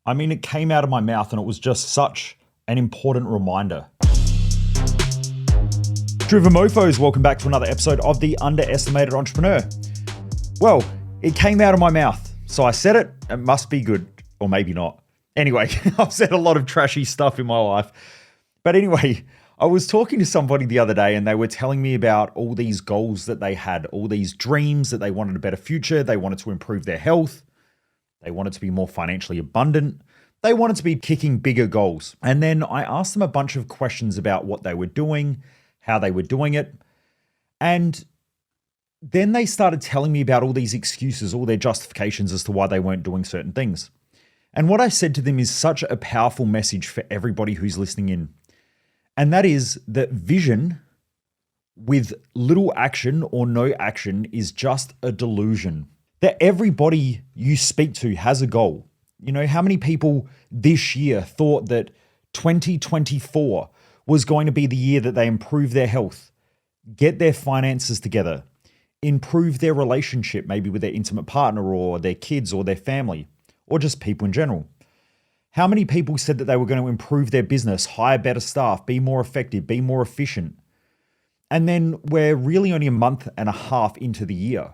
I mean, it came out of my mouth and it was just such an important reminder. Driven Mofos, welcome back to another episode of The Underestimated Entrepreneur. Well, it came out of my mouth, so I said it. It must be good, or maybe not. Anyway, I've said a lot of trashy stuff in my life. But anyway, I was talking to somebody the other day and they were telling me about all these goals that they had, all these dreams that they wanted a better future. They wanted to improve their health. They wanted to be more financially abundant. They wanted to be kicking bigger goals. And then I asked them a bunch of questions about what they were doing, how they were doing it. And then they started telling me about all these excuses, all their justifications as to why they weren't doing certain things. And what I said to them is such a powerful message for everybody who's listening in. And that is that vision with little action or no action is just a delusion. That everybody you speak to has a goal. You know, how many people this year thought that 2024 was going to be the year that they improve their health, get their finances together, improve their relationship, maybe with their intimate partner or their kids or their family, or just people in general? How many people said that they were going to improve their business, hire better staff, be more effective, be more efficient? And then we're really only a month and a half into the year.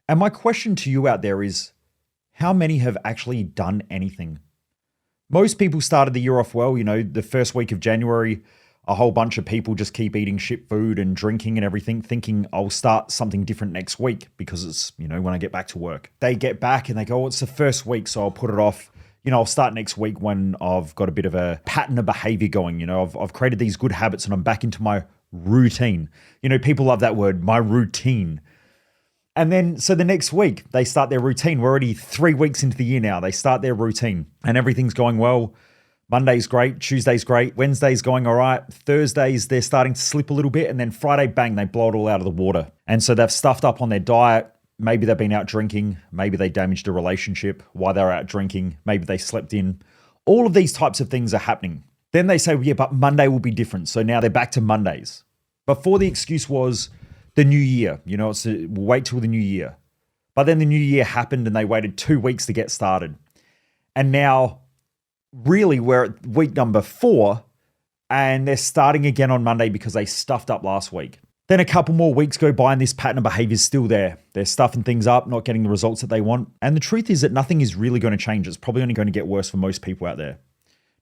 And my question to you out there is, how many have actually done anything? Most people started the year off well. You know, the first week of January, a whole bunch of people just keep eating shit food and drinking and everything, thinking I'll start something different next week because it's, you know, when I get back to work. They get back and they go, oh, it's the first week, so I'll put it off. You know, I'll start next week when I've got a bit of a pattern of behavior going. You know, I've created these good habits and I'm back into my routine. You know, people love that word, my routine. And then, so the next week, they start their routine. We're already 3 weeks into the year now. They start their routine and everything's going well. Monday's great. Tuesday's great. Wednesday's going all right. Thursdays, they're starting to slip a little bit. And then Friday, bang, they blow it all out of the water. And so they've stuffed up on their diet. Maybe they've been out drinking. Maybe they damaged a relationship while they were out drinking. Maybe they slept in. All of these types of things are happening. Then they say, well, yeah, but Monday will be different. So now they're back to Mondays. Before the excuse was the new year. You know, we'll wait till the new year. But then the new year happened and they waited 2 weeks to get started. And now really we're at week number 4 and they're starting again on Monday because they stuffed up last week. Then a couple more weeks go by and this pattern of behavior is still there. They're stuffing things up, not getting the results that they want. And the truth is that nothing is really going to change. It's probably only going to get worse for most people out there.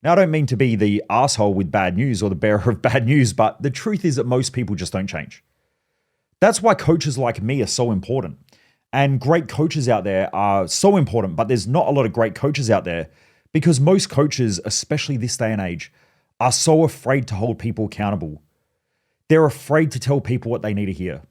Now, I don't mean to be the asshole with bad news or the bearer of bad news, but the truth is that most people just don't change. That's why coaches like me are so important. And great coaches out there are so important, but there's not a lot of great coaches out there because most coaches, especially this day and age, are so afraid to hold people accountable. They're afraid to tell people what they need to hear.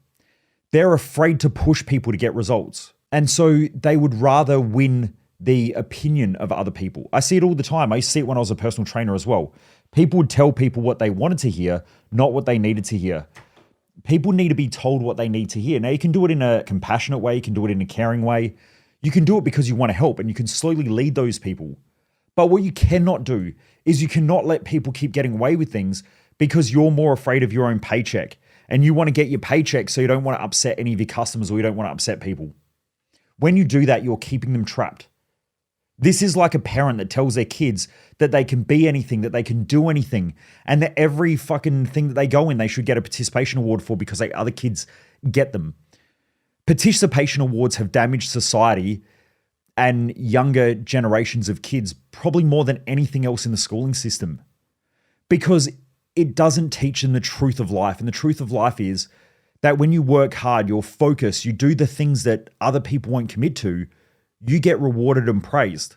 They're afraid to push people to get results. And so they would rather win the opinion of other people. I see it all the time. I see it when I was a personal trainer as well. People would tell people what they wanted to hear, not what they needed to hear. People need to be told what they need to hear. Now, you can do it in a compassionate way. You can do it in a caring way. You can do it because you want to help and you can slowly lead those people. But what you cannot do is you cannot let people keep getting away with things because you're more afraid of your own paycheck and you want to get your paycheck so you don't want to upset any of your customers or you don't want to upset people. When you do that, you're keeping them trapped. This is like a parent that tells their kids that they can be anything, that they can do anything, and that every fucking thing that they go in, they should get a participation award for because other kids get them. Participation awards have damaged society and younger generations of kids probably more than anything else in the schooling system because it doesn't teach them the truth of life. And the truth of life is that when you work hard, you're focused, you do the things that other people won't commit to, you get rewarded and praised.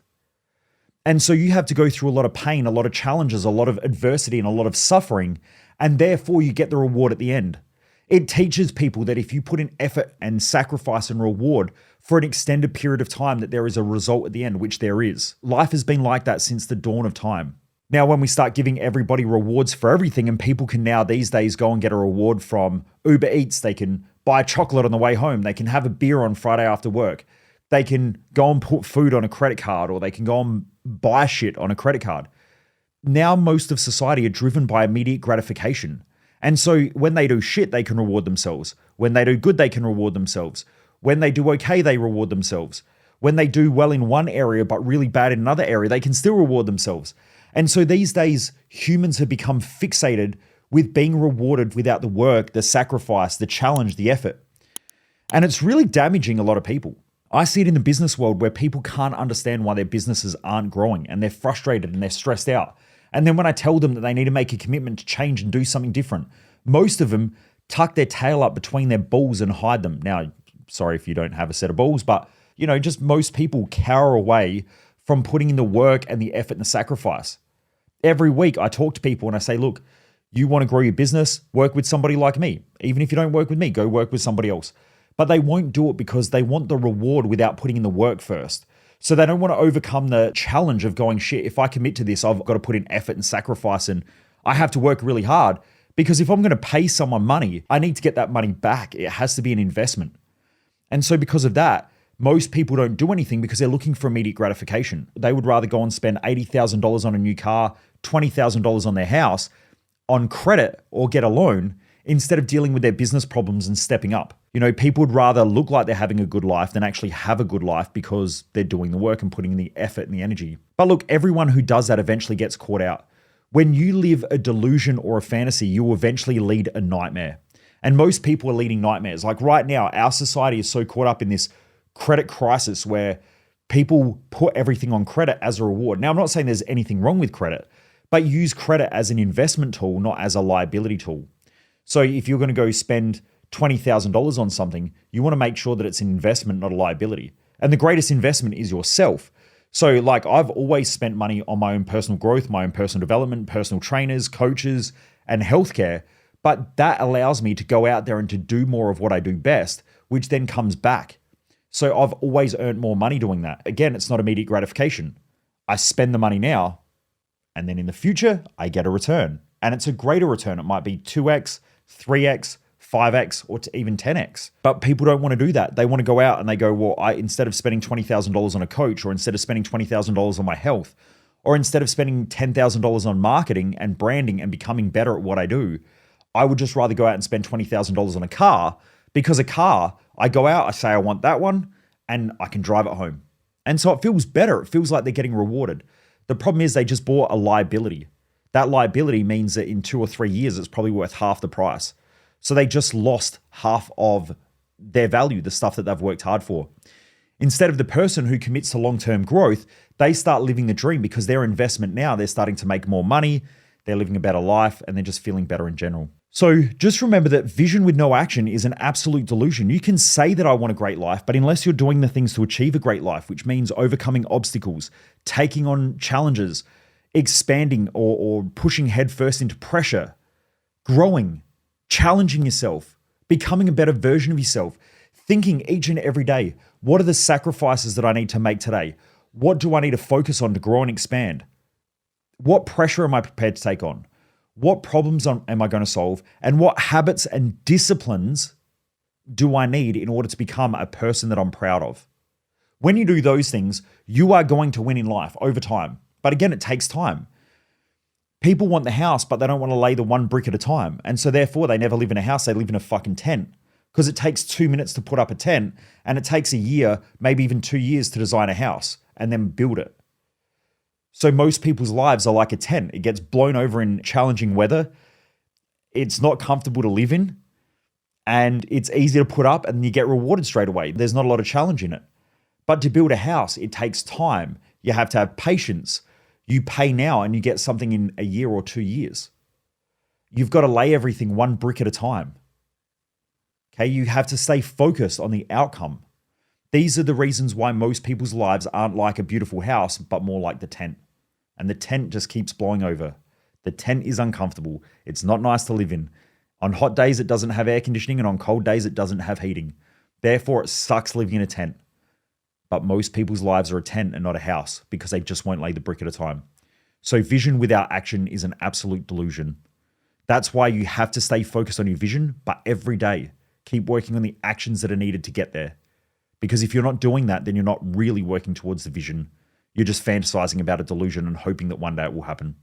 And so you have to go through a lot of pain, a lot of challenges, a lot of adversity, and a lot of suffering, and therefore you get the reward at the end. It teaches people that if you put in effort and sacrifice and reward for an extended period of time, that there is a result at the end, which there is. Life has been like that since the dawn of time. Now, when we start giving everybody rewards for everything, and people can now these days go and get a reward from Uber Eats, they can buy chocolate on the way home, they can have a beer on Friday after work, they can go and put food on a credit card, or they can go and buy shit on a credit card. Now, most of society are driven by immediate gratification. And so when they do shit, they can reward themselves. When they do good, they can reward themselves. When they do okay, they reward themselves. When they do well in one area but really bad in another area, they can still reward themselves. And so these days, humans have become fixated with being rewarded without the work, the sacrifice, the challenge, the effort. And it's really damaging a lot of people. I see it in the business world where people can't understand why their businesses aren't growing and they're frustrated and they're stressed out. And then when I tell them that they need to make a commitment to change and do something different, most of them tuck their tail up between their balls and hide them. Now, sorry if you don't have a set of balls, but just most people cower away from putting in the work and the effort and the sacrifice. Every week I talk to people and I say, look, you want to grow your business, work with somebody like me. Even if you don't work with me, go work with somebody else. But they won't do it because they want the reward without putting in the work first. So they don't want to overcome the challenge of going, shit, if I commit to this, I've got to put in effort and sacrifice and I have to work really hard. Because if I'm going to pay someone money, I need to get that money back. It has to be an investment. And so because of that, most people don't do anything because they're looking for immediate gratification. They would rather go and spend $80,000 on a new car, $20,000 on their house on credit or get a loan instead of dealing with their business problems and stepping up. People would rather look like they're having a good life than actually have a good life because they're doing the work and putting in the effort and the energy. But look, everyone who does that eventually gets caught out. When you live a delusion or a fantasy, you will eventually lead a nightmare. And most people are leading nightmares. Like right now, our society is so caught up in this credit crisis where people put everything on credit as a reward. Now, I'm not saying there's anything wrong with credit, but use credit as an investment tool, not as a liability tool. So if you're going to go spend $20,000 on something, you want to make sure that it's an investment, not a liability. And the greatest investment is yourself. So like I've always spent money on my own personal growth, my own personal development, personal trainers, coaches, and healthcare. But that allows me to go out there and to do more of what I do best, which then comes back. So I've always earned more money doing that. Again, it's not immediate gratification. I spend the money now, and then in the future, I get a return. And it's a greater return. It might be 2x, 3x, 5x, or even 10x. But people don't want to do that. They want to go out and they go, well, instead of spending $20,000 on a coach, or instead of spending $20,000 on my health, or instead of spending $10,000 on marketing and branding and becoming better at what I do, I would just rather go out and spend $20,000 on a car, because a car, I go out, I say I want that one, and I can drive it home. And so it feels better. It feels like they're getting rewarded. The problem is they just bought a liability. That liability means that in 2 or 3 years, it's probably worth half the price. So they just lost half of their value, the stuff that they've worked hard for. Instead of the person who commits to long-term growth, they start living the dream because their investment now, they're starting to make more money, they're living a better life, and they're just feeling better in general. So just remember that vision with no action is an absolute delusion. You can say that I want a great life, but unless you're doing the things to achieve a great life, which means overcoming obstacles, taking on challenges, expanding or pushing headfirst into pressure, growing, challenging yourself, becoming a better version of yourself, thinking each and every day, what are the sacrifices that I need to make today? What do I need to focus on to grow and expand? What pressure am I prepared to take on? What problems am I going to solve? And what habits and disciplines do I need in order to become a person that I'm proud of? When you do those things, you are going to win in life over time. But again, it takes time. People want the house, but they don't want to lay the one brick at a time. And so therefore, they never live in a house. They live in a fucking tent, because it takes 2 minutes to put up a tent, and it takes a year, maybe even 2 years to design a house and then build it. So most people's lives are like a tent. It gets blown over in challenging weather. It's not comfortable to live in, and it's easy to put up and you get rewarded straight away. There's not a lot of challenge in it. But to build a house, it takes time. You have to have patience. You pay now and you get something in a year or 2 years. You've got to lay everything one brick at a time. Okay, you have to stay focused on the outcome. These are the reasons why most people's lives aren't like a beautiful house, but more like the tent. And the tent just keeps blowing over. The tent is uncomfortable. It's not nice to live in. On hot days, it doesn't have air conditioning, and on cold days, it doesn't have heating. Therefore, it sucks living in a tent. But most people's lives are a tent and not a house, because they just won't lay the brick at a time. So vision without action is an absolute delusion. That's why you have to stay focused on your vision, but every day, keep working on the actions that are needed to get there. Because if you're not doing that, then you're not really working towards the vision. You're just fantasizing about a delusion and hoping that one day it will happen.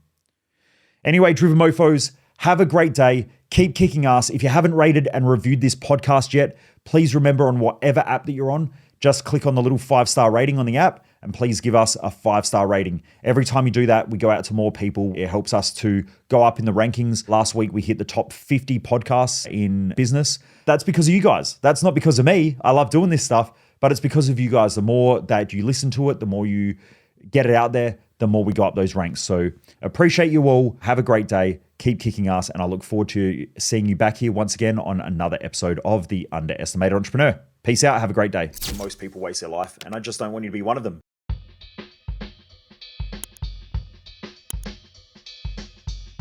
Anyway, Driven Mofos, have a great day. Keep kicking ass. If you haven't rated and reviewed this podcast yet, please remember, on whatever app that you're on, just click on the little 5-star rating on the app and please give us a 5-star rating. Every time you do that, we go out to more people. It helps us to go up in the rankings. Last week, we hit the top 50 podcasts in business. That's because of you guys. That's not because of me. I love doing this stuff, but it's because of you guys. The more that you listen to it, the more you get it out there, the more we go up those ranks. So appreciate you all. Have a great day. Keep kicking ass. And I look forward to seeing you back here once again on another episode of The Underestimated Entrepreneur. Peace out. Have a great day. Most people waste their life, and I just don't want you to be one of them.